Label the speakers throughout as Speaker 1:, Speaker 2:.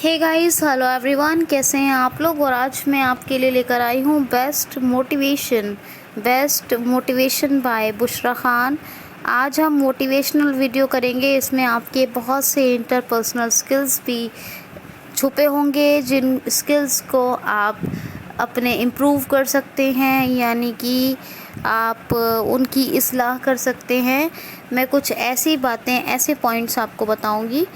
Speaker 1: Hey guys, hello everyone, कैसे हैं आप लोग। और आज मैं आपके लिए लेकर आई हूँ best motivation by Bushra Khan. आज हम मोटिवेशनल वीडियो करेंगे। इसमें आपके बहुत से इंटरपर्सनल स्किल्स भी छुपे होंगे, जिन स्किल्स को आप अपने इम्प्रूव कर सकते हैं, यानी कि आप उनकी इस्लाह कर सकते हैं। मैं कुछ ऐसी बातें, ऐसे पॉइंट्स आपको बताऊंगी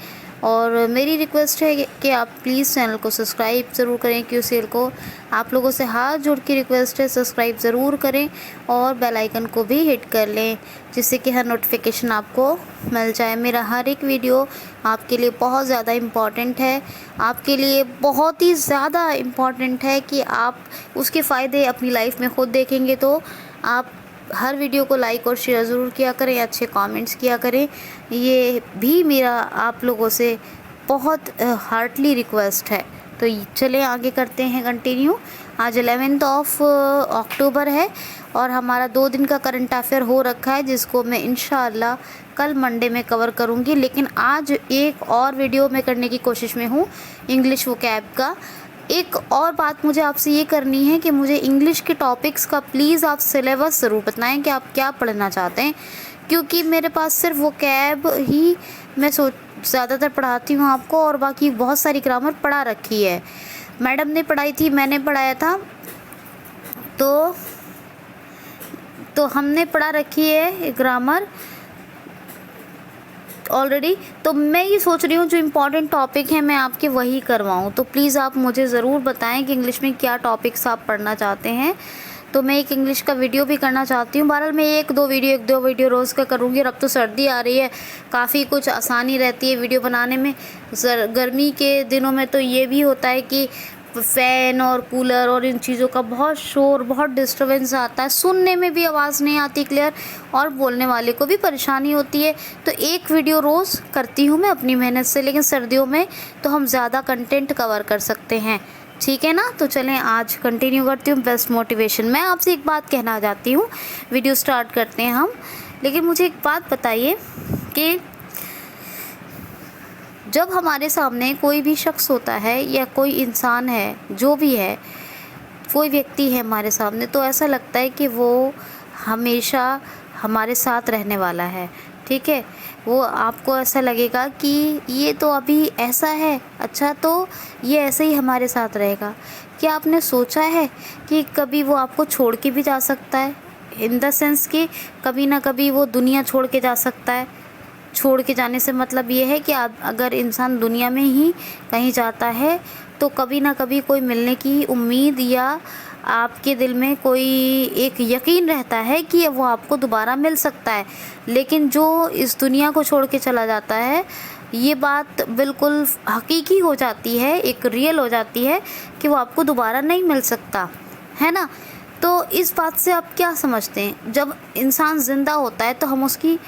Speaker 1: और मेरी रिक्वेस्ट है कि आप प्लीज़ चैनल को सब्सक्राइब ज़रूर करें। क्यूसीएल को आप लोगों से हाथ जोड़ के रिक्वेस्ट है, सब्सक्राइब ज़रूर करें और बेल आइकन को भी हिट कर लें, जिससे कि हर नोटिफिकेशन आपको मिल जाए। मेरा हर एक वीडियो आपके लिए बहुत ज़्यादा इम्पॉर्टेंट है, आपके लिए बहुत ही ज़्यादा इम्पॉर्टेंट है कि आप उसके फ़ायदे अपनी लाइफ में ख़ुद देखेंगे। तो आप हर वीडियो को लाइक और शेयर ज़रूर किया करें, अच्छे कमेंट्स किया करें। ये भी मेरा आप लोगों से बहुत हार्टली रिक्वेस्ट है। तो चलें आगे करते हैं कंटिन्यू। आज 11 अक्टूबर है और हमारा 2 दिन का करंट अफेयर हो रखा है, जिसको मैं इंशाअल्लाह कल मंडे में कवर करूँगी। लेकिन आज एक और वीडियो में करने की कोशिश में हूँ इंग्लिश वोकैब का। एक और बात मुझे आपसे ये करनी है कि मुझे इंग्लिश के टॉपिक्स का प्लीज़ आप सिलेबस ज़रूर बताएं कि आप क्या पढ़ना चाहते हैं, क्योंकि मेरे पास सिर्फ वोकैब ही मैं ज़्यादातर पढ़ाती हूँ आपको, और बाकी बहुत सारी ग्रामर पढ़ा रखी है। मैडम ने पढ़ाई थी, मैंने पढ़ाया था, तो हमने पढ़ा रखी है ग्रामर ऑलरेडी। तो मैं ये सोच रही हूँ जो इम्पोर्टेंट टॉपिक है मैं आपके वही करवाऊँ। तो प्लीज़ आप मुझे ज़रूर बताएं कि इंग्लिश में क्या टॉपिक्स आप पढ़ना चाहते हैं। तो मैं एक इंग्लिश का वीडियो भी करना चाहती हूँ। बहरहाल मैं एक दो वीडियो रोज़ का करूँगी। और अब तो सर्दी आ रही है, काफ़ी कुछ आसानी रहती है वीडियो बनाने में। गर्मी के दिनों में तो ये भी होता है कि फ़ैन और कूलर और इन चीज़ों का बहुत शोर, बहुत डिस्टर्बेंस आता है, सुनने में भी आवाज़ नहीं आती क्लियर, और बोलने वाले को भी परेशानी होती है। तो एक वीडियो रोज़ करती हूँ मैं अपनी मेहनत से, लेकिन सर्दियों में तो हम ज़्यादा कंटेंट कवर कर सकते हैं, ठीक है ना। तो चलें आज कंटिन्यू करती हूँ बेस्ट मोटिवेशन। मैं आपसे एक बात कहना चाहती हूँ, वीडियो स्टार्ट करते हैं हम। लेकिन मुझे एक बात बताइए कि जब हमारे सामने कोई भी शख्स होता है या कोई इंसान है, जो भी है, कोई व्यक्ति है हमारे सामने, तो ऐसा लगता है कि वो हमेशा हमारे साथ रहने वाला है, ठीक है। वो आपको ऐसा लगेगा कि ये तो अभी ऐसा है, अच्छा तो ये ऐसे ही हमारे साथ रहेगा। क्या आपने सोचा है कि कभी वो आपको छोड़ के भी जा सकता है, इन द सेंस कि कभी ना कभी वो दुनिया छोड़ के जा सकता है। छोड़ के जाने से मतलब ये है कि आप अगर इंसान दुनिया में ही कहीं जाता है तो कभी ना कभी कोई मिलने की उम्मीद या आपके दिल में कोई एक यकीन रहता है कि वो आपको दोबारा मिल सकता है। लेकिन जो इस दुनिया को छोड़ के चला जाता है, ये बात बिल्कुल हकीकी हो जाती है, एक रियल हो जाती है कि वो आपको दोबारा नहीं मिल सकता, है ना। तो इस बात से आप क्या समझते हैं? जब इंसान ज़िंदा होता है तो हम उसकी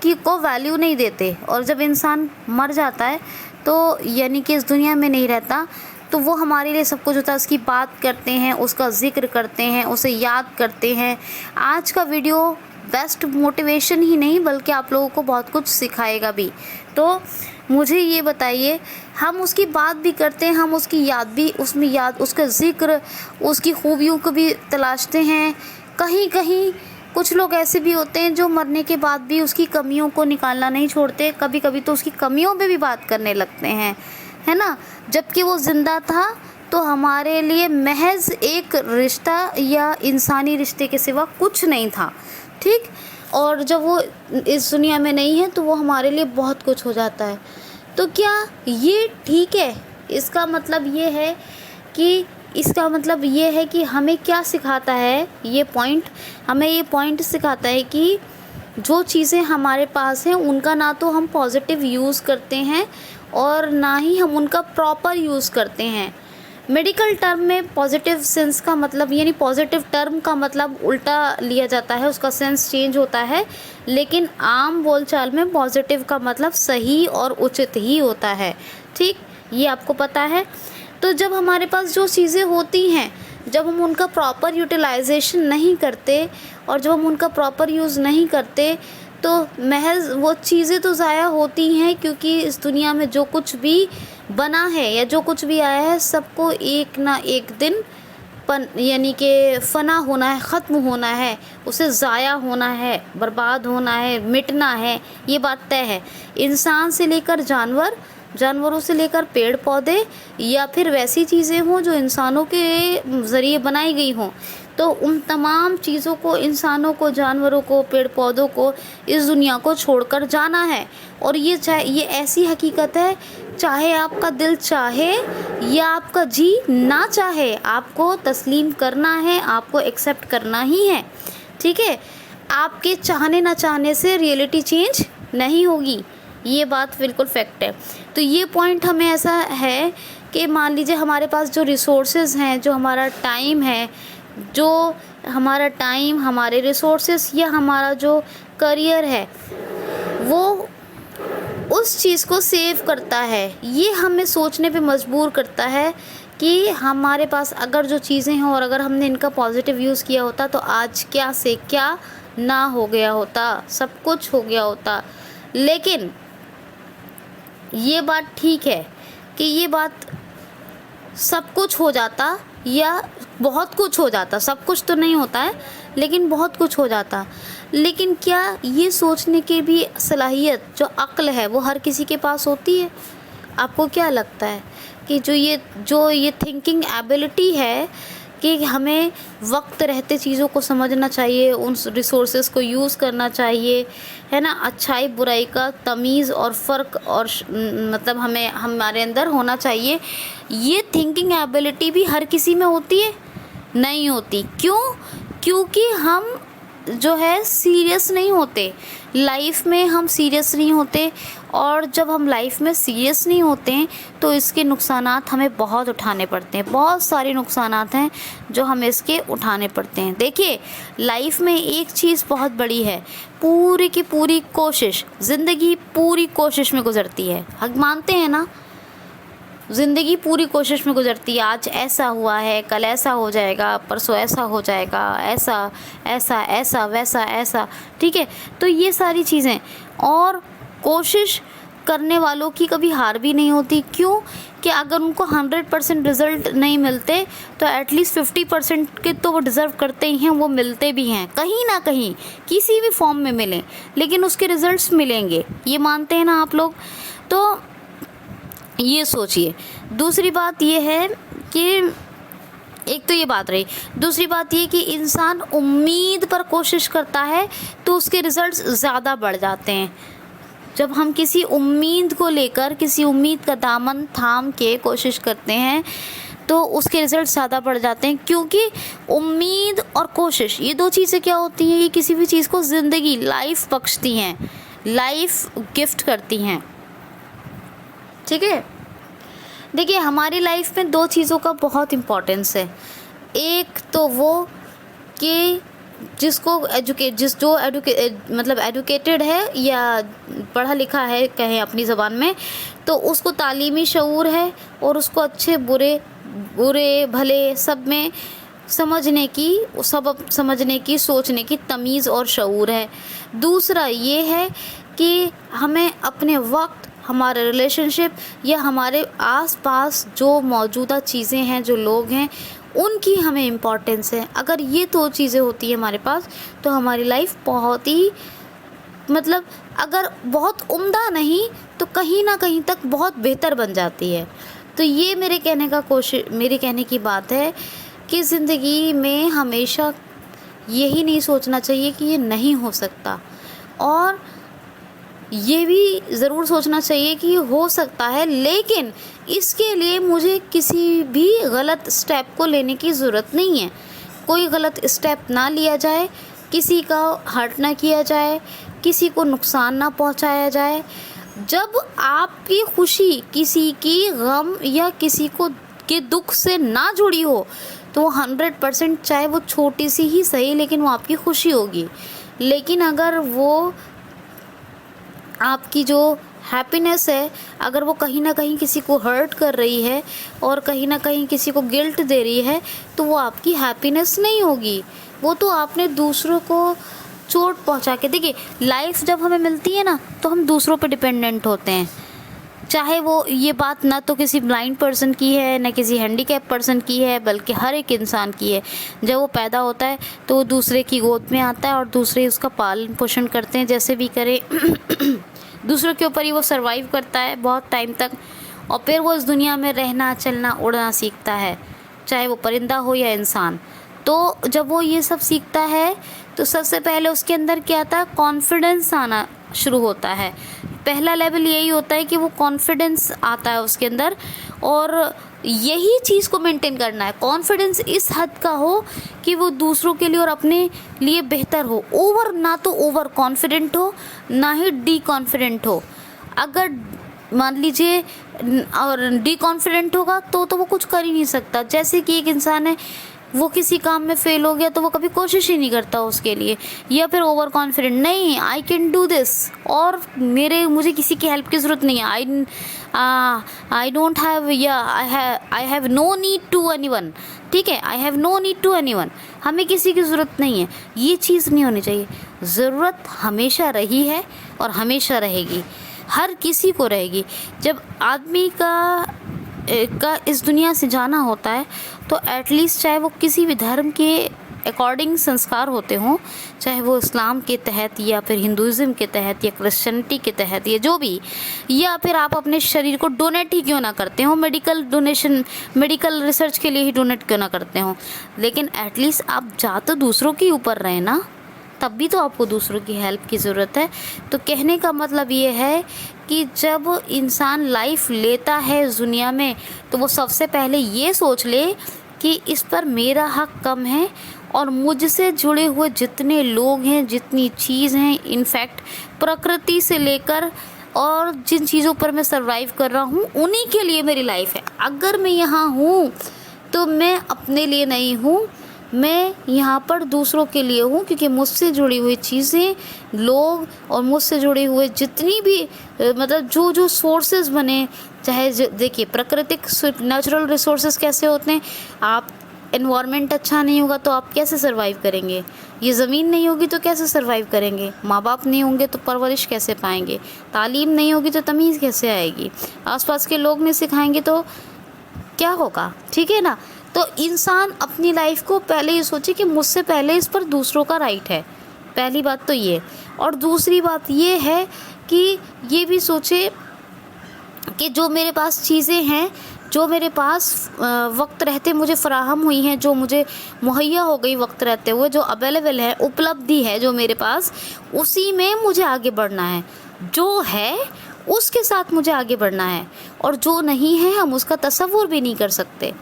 Speaker 1: को वैल्यू नहीं देते, और जब इंसान मर जाता है तो यानी कि इस दुनिया में नहीं रहता, तो वो हमारे लिए सब कुछ होता है। उसकी बात करते हैं, उसका जिक्र करते हैं, उसे याद करते हैं। आज का वीडियो बेस्ट मोटिवेशन ही नहीं बल्कि आप लोगों को बहुत कुछ सिखाएगा भी। तो मुझे ये बताइए, हम उसकी बात भी करते हैं, हम उसकी याद भी, उसका जिक्र, उसकी खूबियों को भी तलाशते हैं। कहीं कहीं कुछ लोग ऐसे भी होते हैं जो मरने के बाद भी उसकी कमियों को निकालना नहीं छोड़ते, कभी कभी तो उसकी कमियों पे भी बात करने लगते हैं, है ना। जबकि वो ज़िंदा था तो हमारे लिए महज एक रिश्ता या इंसानी रिश्ते के सिवा कुछ नहीं था, ठीक। और जब वो इस दुनिया में नहीं है तो वो हमारे लिए बहुत कुछ हो जाता है। तो क्या ये ठीक है? इसका मतलब ये है कि हमें क्या सिखाता है ये पॉइंट? हमें ये पॉइंट सिखाता है कि जो चीज़ें हमारे पास हैं उनका ना तो हम पॉजिटिव यूज़ करते हैं और ना ही हम उनका प्रॉपर यूज़ करते हैं। मेडिकल टर्म में पॉजिटिव सेंस का मतलब, यानी पॉजिटिव टर्म का मतलब उल्टा लिया जाता है, उसका सेंस चेंज होता है। लेकिन आम बोलचाल में पॉजिटिव का मतलब सही और उचित ही होता है, ठीक, ये आपको पता है। तो जब हमारे पास जो चीज़ें होती हैं, जब हम उनका प्रॉपर यूटिलाइजेशन नहीं करते और जब हम उनका प्रॉपर यूज़ नहीं करते, तो महज वो चीज़ें तो ज़ाया होती हैं, क्योंकि इस दुनिया में जो कुछ भी बना है या जो कुछ भी आया है सबको एक ना एक दिन यानी कि फ़ना होना है, ख़त्म होना है, उसे ज़ाया होना है, बर्बाद होना है, मिटना है, ये बात तय है। इंसान से लेकर जानवर, जानवरों से लेकर पेड़ पौधे, या फिर वैसी चीज़ें हों जो इंसानों के ज़रिए बनाई गई हों, तो उन तमाम चीज़ों को, इंसानों को, जानवरों को, पेड़ पौधों को, इस दुनिया को छोड़कर जाना है। और ये ऐसी हकीकत है, चाहे आपका दिल चाहे या आपका जी ना चाहे, आपको तस्लीम करना है, आपको एक्सेप्ट करना ही है। ठीक है, आपके चाहने ना चाहने से रियलिटी चेंज नहीं होगी, ये बात बिल्कुल फैक्ट है। तो ये पॉइंट हमें ऐसा है कि मान लीजिए हमारे पास जो रिसोर्सेज हैं, जो हमारा टाइम है, जो हमारा टाइम, हमारे रिसोर्सेज या हमारा जो करियर है, वो उस चीज़ को सेव करता है। ये हमें सोचने पे मजबूर करता है कि हमारे पास अगर जो चीज़ें हैं और अगर हमने इनका पॉजिटिव यूज़ किया होता तो आज क्या से क्या ना हो गया होता, सब कुछ हो गया होता। लेकिन ये बात ठीक है कि ये बात सब कुछ हो जाता या बहुत कुछ हो जाता, सब कुछ तो नहीं होता है लेकिन बहुत कुछ हो जाता। लेकिन क्या ये सोचने की भी सलाहियत, जो अक्ल है, वो हर किसी के पास होती है? आपको क्या लगता है कि जो ये थिंकिंग एबिलिटी है कि हमें वक्त रहते चीज़ों को समझना चाहिए, उन रिसोर्सेज को यूज़ करना चाहिए, है ना, अच्छाई बुराई का तमीज़ और फ़र्क और मतलब हमें हमारे अंदर होना चाहिए, ये थिंकिंग एबिलिटी भी हर किसी में होती है? नहीं होती। क्यों? क्योंकि हम जो है सीरियस नहीं होते लाइफ में, हम सीरियस नहीं होते। और जब हम लाइफ में सीरियस नहीं होते हैं तो इसके नुकसानात हमें बहुत उठाने पड़ते हैं, बहुत सारे नुकसानात हैं जो हमें इसके उठाने पड़ते हैं। देखिए, लाइफ में एक चीज़ बहुत बड़ी है, पूरी की पूरी कोशिश, ज़िंदगी पूरी कोशिश में गुजरती है। हम मानते हैं ना, ज़िंदगी पूरी कोशिश में गुजरती है। आज ऐसा हुआ है, कल ऐसा हो जाएगा, परसों ऐसा हो जाएगा, ऐसा ऐसा ऐसा वैसा ऐसा, ठीक है। तो ये सारी चीज़ें, और कोशिश करने वालों की कभी हार भी नहीं होती। क्यों? कि अगर उनको 100% रिज़ल्ट नहीं मिलते तो एटलीस्ट 50% के तो वो डिज़र्व करते ही हैं, वो मिलते भी हैं, कहीं ना कहीं किसी भी फॉर्म में मिलें, लेकिन उसके रिज़ल्ट्स मिलेंगे, ये मानते हैं ना आप लोग? तो ये सोचिए। दूसरी बात ये है कि एक तो ये बात रही, दूसरी बात ये कि इंसान उम्मीद पर कोशिश करता है तो उसके रिज़ल्ट्स ज़्यादा बढ़ जाते हैं। जब हम किसी उम्मीद को लेकर, किसी उम्मीद का दामन थाम के कोशिश करते हैं तो उसके रिज़ल्ट ज़्यादा बढ़ जाते हैं, क्योंकि उम्मीद और कोशिश, ये दो चीज़ें क्या होती हैं, ये किसी भी चीज़ को ज़िंदगी, लाइफ बख्शती हैं, लाइफ गिफ्ट करती हैं। ठीक है, देखिए हमारी लाइफ में दो चीज़ों का बहुत इम्पोर्टेंस है। एक तो वो कि जिसको एजुकेटेड है या पढ़ा लिखा है कहें अपनी ज़बान में, तो उसको तालीमी शऊर है और उसको अच्छे बुरे भले सब में समझने की, सोचने की तमीज़ और शऊर है। दूसरा ये है कि हमें अपने वक्त, हमारे रिलेशनशिप या हमारे आसपास जो मौजूदा चीज़ें हैं, जो लोग हैं, उनकी हमें इम्पोर्टेंस है। अगर ये दो चीज़ें होती है हमारे पास तो हमारी लाइफ बहुत ही, मतलब अगर बहुत उम्दा नहीं तो कहीं ना कहीं तक बहुत बेहतर बन जाती है। तो ये मेरे कहने की बात है कि ज़िंदगी में हमेशा यही नहीं सोचना चाहिए कि ये नहीं हो सकता, और ये भी ज़रूर सोचना चाहिए कि हो सकता है, लेकिन इसके लिए मुझे किसी भी गलत स्टेप को लेने की ज़रूरत नहीं है। कोई गलत स्टेप ना लिया जाए, किसी का हर्ट ना किया जाए, किसी को नुकसान ना पहुंचाया जाए। जब आपकी खुशी किसी की गम या किसी को के दुख से ना जुड़ी हो तो 100%, चाहे वो छोटी सी ही सही, लेकिन वो आपकी खुशी होगी। लेकिन अगर वो आपकी जो हैप्पीनेस है, अगर वो कहीं ना कहीं किसी को हर्ट कर रही है और कहीं ना कहीं किसी को गिल्ट दे रही है, तो वो आपकी हैप्पीनेस नहीं होगी, वो तो आपने दूसरों को चोट पहुंचा के। देखिए, लाइफ जब हमें मिलती है ना तो हम दूसरों पे डिपेंडेंट होते हैं। चाहे वो ये बात ना तो किसी ब्लाइंड पर्सन की है, ना किसी हैंडीकैप पर्सन की है, बल्कि हर एक इंसान की है। जब वो पैदा होता है तो वो दूसरे की गोद में आता है और दूसरे उसका पालन पोषण करते हैं, जैसे भी करें दूसरों के ऊपर ही वो सर्वाइव करता है बहुत टाइम तक, और फिर वो इस दुनिया में रहना, चलना, उड़ना सीखता है, चाहे वो परिंदा हो या इंसान। तो जब वो ये सब सीखता है तो सबसे पहले उसके अंदर क्या आता है, कॉन्फिडेंस आना शुरू होता है। पहला लेवल यही होता है कि वो कॉन्फिडेंस आता है उसके अंदर, और यही चीज़ को मेंटेन करना है। कॉन्फिडेंस इस हद का हो कि वो दूसरों के लिए और अपने लिए बेहतर हो। ओवर, ना तो ओवर कॉन्फिडेंट हो, ना ही डी कॉन्फिडेंट हो। अगर मान लीजिए और डी कॉन्फिडेंट होगा तो वो कुछ कर ही नहीं सकता। जैसे कि एक इंसान है, वो किसी काम में फेल हो गया तो वो कभी कोशिश ही नहीं करता उसके लिए, या फिर ओवर कॉन्फिडेंट, नहीं आई कैन डू दिस, और मुझे किसी की हेल्प की ज़रूरत नहीं है, आई डोंट हैव, या I have no need to anyone. ठीक है, I have no need to anyone, हमें किसी की ज़रूरत नहीं है। ये चीज़ नहीं होनी चाहिए। ज़रूरत हमेशा रही है और हमेशा रहेगी, हर किसी को रहेगी। जब आदमी का इस दुनिया से जाना होता है तो एटलीस्ट, चाहे वो किसी भी धर्म के अकॉर्डिंग संस्कार होते हों, चाहे वो इस्लाम के तहत या फिर हिंदुज़म के तहत या क्रिश्चियनिटी के तहत या जो भी, या फिर आप अपने शरीर को डोनेट ही क्यों ना करते हो, मेडिकल रिसर्च के लिए ही डोनेट क्यों ना करते हो, लेकिन एटलीस्ट आप जा तो दूसरों के ऊपर रहे ना, तब भी तो आपको दूसरों की हेल्प की ज़रूरत है। तो कहने का मतलब ये है कि जब इंसान लाइफ लेता है इस दुनिया में तो वो सबसे पहले ये सोच ले कि इस पर मेरा हक कम है, और मुझसे जुड़े हुए जितने लोग हैं, जितनी चीज़ हैं, इनफैक्ट प्रकृति से लेकर और जिन चीज़ों पर मैं सर्वाइव कर रहा हूँ, उन्हीं के लिए मेरी लाइफ है। अगर मैं यहाँ हूँ तो मैं अपने लिए नहीं हूँ, मैं यहाँ पर दूसरों के लिए हूँ, क्योंकि मुझसे जुड़ी हुई चीज़ें, लोग और मुझसे जुड़े हुए जितनी भी मतलब जो सोर्सेज बने, चाहे देखिए प्राकृतिक नेचुरल रिसोर्सेज कैसे होते हैं, आप एनवायरनमेंट अच्छा नहीं होगा तो आप कैसे सर्वाइव करेंगे, ये ज़मीन नहीं होगी तो कैसे सर्वाइव करेंगे, माँ बाप नहीं होंगे तो परवरिश कैसे पाएंगे, तालीम नहीं होगी तो तमीज़ कैसे आएगी, आसपास के लोग नहीं सिखाएंगे तो क्या होगा। ठीक है ना। तो इंसान अपनी लाइफ को पहले ये सोचे कि मुझसे पहले इस पर दूसरों का राइट है, पहली बात तो ये। और दूसरी बात ये है कि ये भी सोचे कि जो मेरे पास चीज़ें हैं, जो मेरे पास वक्त रहते मुझे फ़राहम हुई हैं, जो मुझे मुहैया हो गई वक्त रहते हुए, जो अवेलेबल है, उपलब्धि है जो मेरे पास, उसी में मुझे आगे बढ़ना है। जो है उसके साथ मुझे आगे बढ़ना है, और जो नहीं है हम उसका तसव्वुर भी नहीं कर सकते।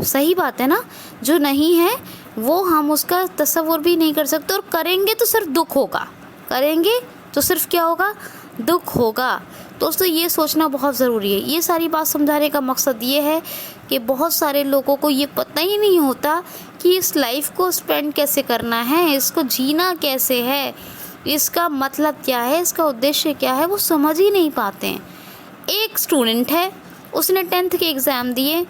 Speaker 1: सही बात है ना। जो नहीं है वो हम उसका तसव्वुर भी नहीं कर सकते, और करेंगे तो सिर्फ दुख होगा, करेंगे तो सिर्फ क्या होगा, दुख होगा। दोस्तों ये सोचना बहुत ज़रूरी है। ये सारी बात समझाने का मकसद ये है कि बहुत सारे लोगों को ये पता ही नहीं होता कि इस लाइफ को स्पेंड कैसे करना है, इसको जीना कैसे है, इसका मतलब क्या है, इसका उद्देश्य क्या है, वो समझ ही नहीं पाते हैं। एक स्टूडेंट है, उसने 10th के एग्ज़ाम दिए,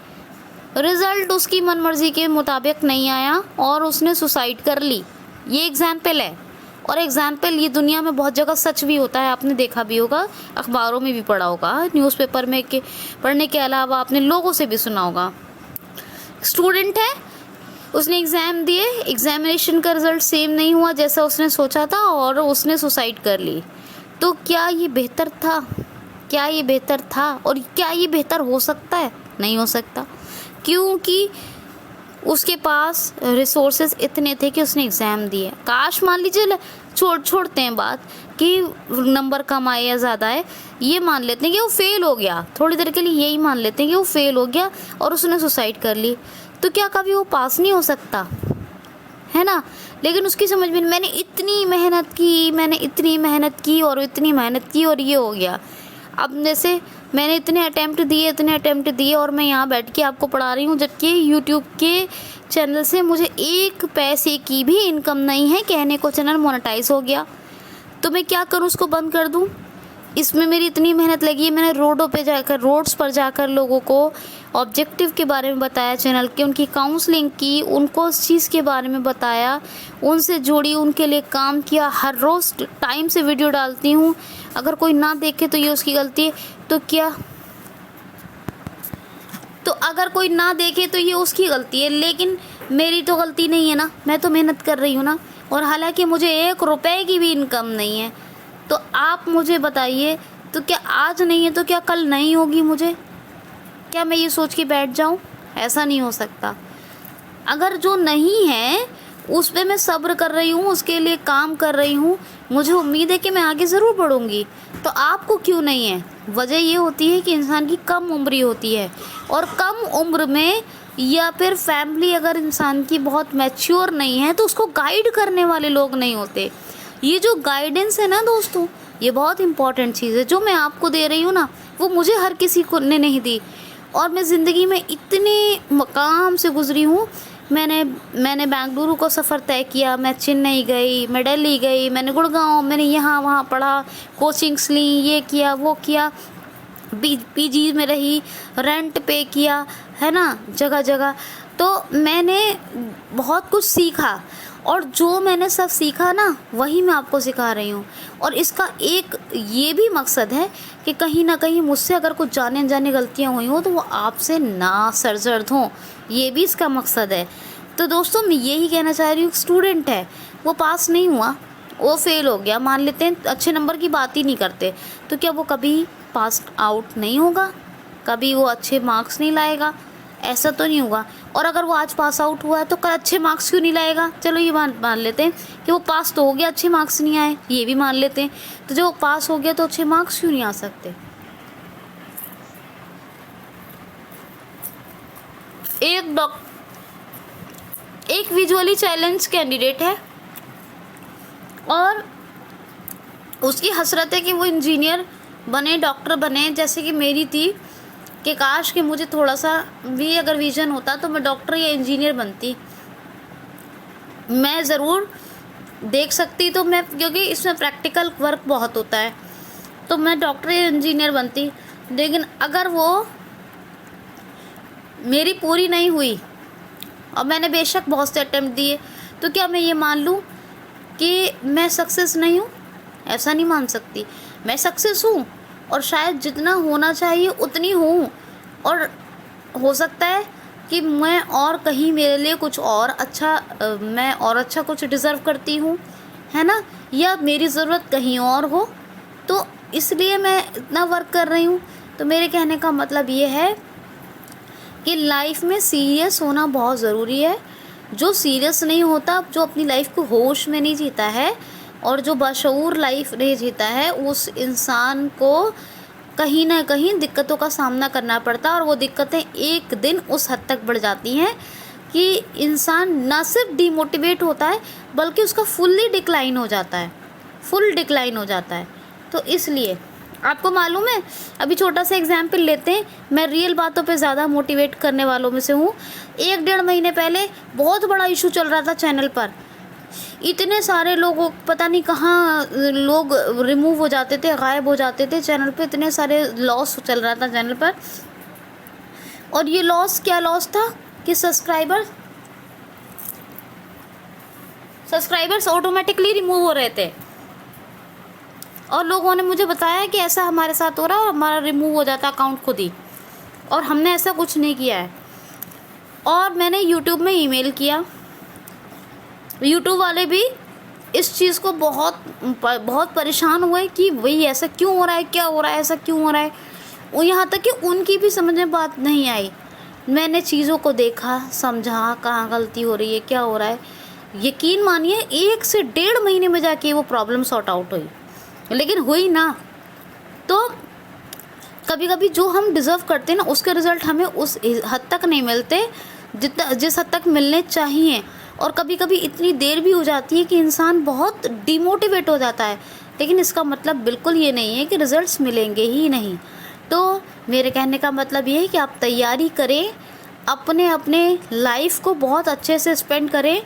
Speaker 1: रिज़ल्ट उसकी मनमर्जी के मुताबिक नहीं आया और उसने सुसाइड कर ली। ये एग्ज़ाम्पल है, और एग्ज़ाम्पल ये दुनिया में बहुत जगह सच भी होता है, आपने देखा भी होगा, अखबारों में भी पढ़ा होगा, न्यूज़पेपर में के पढ़ने के अलावा आपने लोगों से भी सुना होगा। स्टूडेंट है, उसने एग्ज़ाम दिए, एग्ज़ामिनेशन का रिज़ल्ट सेम नहीं हुआ जैसा उसने सोचा था और उसने सुसाइड कर ली। तो क्या ये बेहतर था? क्या ये बेहतर था? और क्या ये बेहतर हो सकता है? नहीं हो सकता, क्योंकि उसके पास रिसोर्सेज इतने थे कि उसने एग्ज़ाम दिए। काश मान लीजिए, छोड़ते हैं बात कि नंबर कम आए या ज़्यादा है, ये मान लेते हैं कि वो फेल हो गया, थोड़ी देर के लिए यही मान लेते हैं कि वो फेल हो गया और उसने सुसाइड कर ली, तो क्या कभी वो पास नहीं हो सकता है ना। लेकिन उसकी समझ में, मैंने इतनी मेहनत की और ये हो गया। अब जैसे मैंने इतने अटैम्प्ट दिए और मैं यहाँ बैठ के आपको पढ़ा रही हूँ, जबकि यूट्यूब के चैनल से मुझे 1 पैसे की भी इनकम नहीं है। कहने को चैनल मोनेटाइज हो गया, तो मैं क्या करूँ, उसको बंद कर दूँ? इसमें मेरी इतनी मेहनत लगी है, मैंने रोड्स पर जाकर लोगों को ऑब्जेक्टिव के बारे में बताया, चैनल के उनकी काउंसलिंग की, उनको उस चीज़ के बारे में बताया, उनसे जुड़ी, उनके लिए काम किया। हर रोज़ टाइम से वीडियो डालती हूँ, अगर कोई ना देखे तो ये उसकी गलती है। तो क्या अगर कोई ना देखे तो ये उसकी गलती है, लेकिन मेरी तो गलती नहीं है ना, मैं तो मेहनत कर रही हूँ ना। और हालांकि मुझे 1 रुपए की भी इनकम नहीं है। तो आप मुझे बताइए, तो क्या आज नहीं है तो क्या कल नहीं होगी मुझे? क्या मैं ये सोच के बैठ जाऊँ? ऐसा नहीं हो सकता। अगर जो नहीं है उस पे मैं सब्र कर रही हूँ, उसके लिए काम कर रही हूँ, मुझे उम्मीद है कि मैं आगे ज़रूर बढ़ूँगी। तो आपको क्यों नहीं है? वजह ये होती है कि इंसान की कम उम्र होती है, और कम उम्र में या फिर फैमिली अगर इंसान की बहुत मैच्योर नहीं है तो उसको गाइड करने वाले लोग नहीं होते। ये जो गाइडेंस है ना दोस्तों, ये बहुत इंपॉर्टेंट चीज़ है। जो मैं आपको दे रही हूँ ना, वो मुझे हर किसी को ने नहीं दी। और मैं ज़िंदगी में इतने मकाम से गुज़री हूँ। मैंने बेंगलुरु को सफ़र तय किया, मैं चेन्नई गई, मैं दिल्ली गई, मैंने गुड़गांव, मैंने यहाँ वहाँ पढ़ा, कोचिंग्स ली, ये किया वो किया, पीजी में रही, रेंट पे किया, है ना, जगह जगह। तो मैंने बहुत कुछ सीखा, और जो मैंने सब सीखा ना वही मैं आपको सिखा रही हूँ। और इसका एक ये भी मकसद है कि कहीं ना कहीं मुझसे अगर कुछ जाने अनजाने गलतियाँ हुई हो तो वो आपसे ना सरजर्द हों, ये भी इसका मकसद है। तो दोस्तों मैं यही कहना चाह रही हूँ, स्टूडेंट है, वो पास नहीं हुआ, वो फेल हो गया, मान लेते हैं, अच्छे नंबर की बात ही नहीं करते, तो क्या वो कभी पास आउट नहीं होगा? कभी वो अच्छे मार्क्स नहीं लाएगा? ऐसा तो नहीं होगा। और अगर वो आज पास आउट हुआ है तो कल अच्छे मार्क्स क्यों नहीं लाएगा? चलो ये मान लेते हैं कि वो पास तो हो गया, अच्छे मार्क्स नहीं आए, ये भी मान लेते हैं। तो जो पास हो गया तो अच्छे मार्क्स क्यों नहीं आ सकते? एक विजुअली चैलेंज कैंडिडेट है और उसकी हसरत है कि वो इंजीनियर बने, डॉक्टर बने, जैसे कि मेरी थी कि काश कि मुझे थोड़ा सा भी अगर विजन होता तो मैं डॉक्टर या इंजीनियर बनती। मैं ज़रूर देख सकती, तो मैं, क्योंकि इसमें प्रैक्टिकल वर्क बहुत होता है, तो मैं डॉक्टर या इंजीनियर बनती। लेकिन अगर वो मेरी पूरी नहीं हुई और मैंने बेशक बहुत से अटेम्प्ट दिए, तो क्या मैं ये मान लूँ कि मैं सक्सेस नहीं हूँ? ऐसा नहीं मान सकती। मैं सक्सेस हूँ, और शायद जितना होना चाहिए उतनी हूँ, और हो सकता है कि मैं और कहीं मेरे लिए कुछ और अच्छा मैं और अच्छा कुछ डिज़र्व करती हूँ, है ना, या मेरी ज़रूरत कहीं और हो, तो इसलिए मैं इतना वर्क कर रही हूँ। तो मेरे कहने का मतलब ये है कि लाइफ में सीरियस होना बहुत ज़रूरी है। जो सीरियस नहीं होता, जो अपनी लाइफ को होश में नहीं जीता है, और जो बाशऊर लाइफ नहीं जीता है, उस इंसान को कहीं ना कहीं दिक्कतों का सामना करना पड़ता है। और वो दिक्कतें एक दिन उस हद तक बढ़ जाती हैं कि इंसान ना सिर्फ डिमोटिवेट होता है, बल्कि उसका फुल डिक्लाइन हो जाता है। तो इसलिए आपको मालूम है, अभी छोटा सा एग्जाम्पल लेते हैं, मैं रियल बातों पे ज़्यादा मोटिवेट करने वालों में से हूँ। 1-1.5 महीने पहले बहुत बड़ा इशू चल रहा था चैनल पर। इतने सारे लोगों, पता नहीं कहाँ लोग रिमूव हो जाते थे, गायब हो जाते थे चैनल पे, इतने सारे लॉस चल रहा था चैनल पर। और ये लॉस क्या लॉस था कि सब्सक्राइबर्स ऑटोमेटिकली रिमूव हो रहे थे, और लोगों ने मुझे बताया कि ऐसा हमारे साथ हो रहा है और हमारा रिमूव हो जाता अकाउंट खुद ही, और हमने ऐसा कुछ नहीं किया है। और मैंने यूट्यूब में ईमेल किया, यूट्यूब वाले भी इस चीज़ को बहुत परेशान हुए कि वही ऐसा क्यों हो रहा है, क्या हो रहा है, ऐसा क्यों हो रहा है। वो यहाँ तक कि उनकी भी समझ में बात नहीं आई। मैंने चीज़ों को देखा, समझा, कहाँ गलती हो रही है, क्या हो रहा है। यकीन मानिए 1 से 1.5 महीने में जाके वो प्रॉब्लम सॉर्ट आउट हुई, लेकिन हुई ना। तो कभी कभी जो हम डिज़र्व करते हैं ना, उसके रिज़ल्ट हमें उस हद तक नहीं मिलते जिस हद तक मिलने चाहिए। और कभी कभी इतनी देर भी हो जाती है कि इंसान बहुत डिमोटिवेट हो जाता है, लेकिन इसका मतलब बिल्कुल ये नहीं है कि रिज़ल्ट्स मिलेंगे ही नहीं। तो मेरे कहने का मतलब ये है कि आप तैयारी करें, अपने लाइफ को बहुत अच्छे से स्पेंड करें,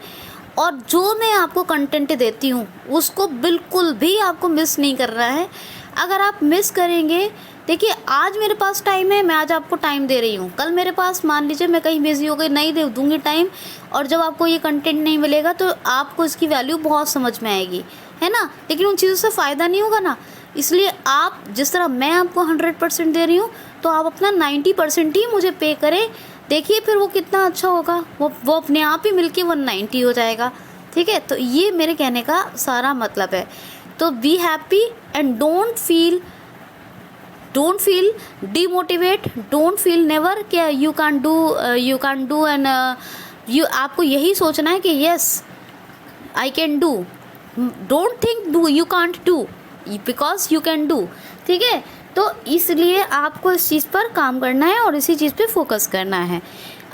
Speaker 1: और जो मैं आपको कंटेंट देती हूँ उसको बिल्कुल भी आपको मिस नहीं करना है। अगर आप मिस करेंगे, देखिए आज मेरे पास टाइम है, मैं आज आपको टाइम दे रही हूँ, कल मेरे पास मान लीजिए मैं कहीं बिजी हो गई, नहीं दे दूँगी टाइम, और जब आपको ये कंटेंट नहीं मिलेगा तो आपको इसकी वैल्यू बहुत समझ में आएगी, है ना, लेकिन उन चीज़ों से फ़ायदा नहीं होगा ना। इसलिए आप जिस तरह मैं आपको 100% दे रही हूँ, तो आप अपना 90% ही मुझे पे करें। देखिए फिर वो कितना अच्छा होगा, वो अपने आप ही मिलके 190 हो जाएगा। ठीक है, तो ये मेरे कहने का सारा मतलब है। तो be happy and don't feel demotivate, don't feel never कि you can do and you आपको यही सोचना है कि yes I can do. Don't think do you can't do, because you can do. ठीक है, तो इसलिए आपको इस चीज़ पर काम करना है और इसी चीज़ पे फोकस करना है।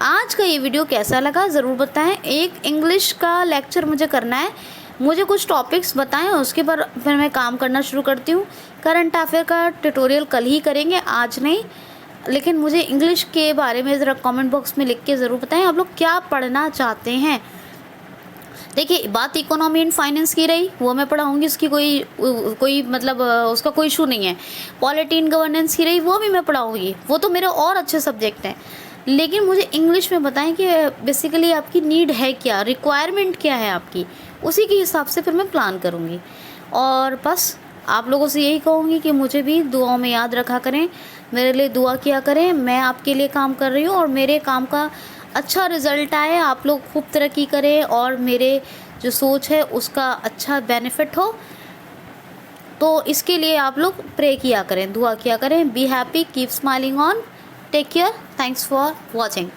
Speaker 1: आज का ये वीडियो कैसा लगा ज़रूर बताएं। एक इंग्लिश का लेक्चर मुझे करना है, मुझे कुछ टॉपिक्स बताएं, उसके पर फिर मैं काम करना शुरू करती हूँ। करंट अफेयर का ट्यूटोरियल कल ही करेंगे, आज नहीं। लेकिन मुझे इंग्लिश के बारे में ज़रा कमेंट बॉक्स में लिख के ज़रूर बताएं आप लोग क्या पढ़ना चाहते हैं। देखिए बात इकोनॉमी एंड फाइनेंस की रही, वो मैं पढ़ाऊँगी, उसकी कोई मतलब उसका कोई इशू नहीं है। पॉलिटी एंड गवर्नेंस की रही, वो भी मैं पढ़ाऊँगी, वो तो मेरे और अच्छे सब्जेक्ट हैं। लेकिन मुझे इंग्लिश में बताएं कि बेसिकली आपकी नीड है क्या, रिक्वायरमेंट क्या है आपकी, उसी के हिसाब से फिर मैं प्लान करूँगी। और बस आप लोगों से यही कहूँगी कि मुझे भी दुआओं में याद रखा करें, मेरे लिए दुआ किया करें। मैं आपके लिए काम कर रही हूँ और मेरे काम का अच्छा रिज़ल्ट आए, आप लोग खूब तरक्की करें और मेरे जो सोच है उसका अच्छा बेनिफिट हो। तो इसके लिए आप लोग प्रे किया करें, दुआ किया करें। Be happy, keep smiling on, take care, thanks for watching.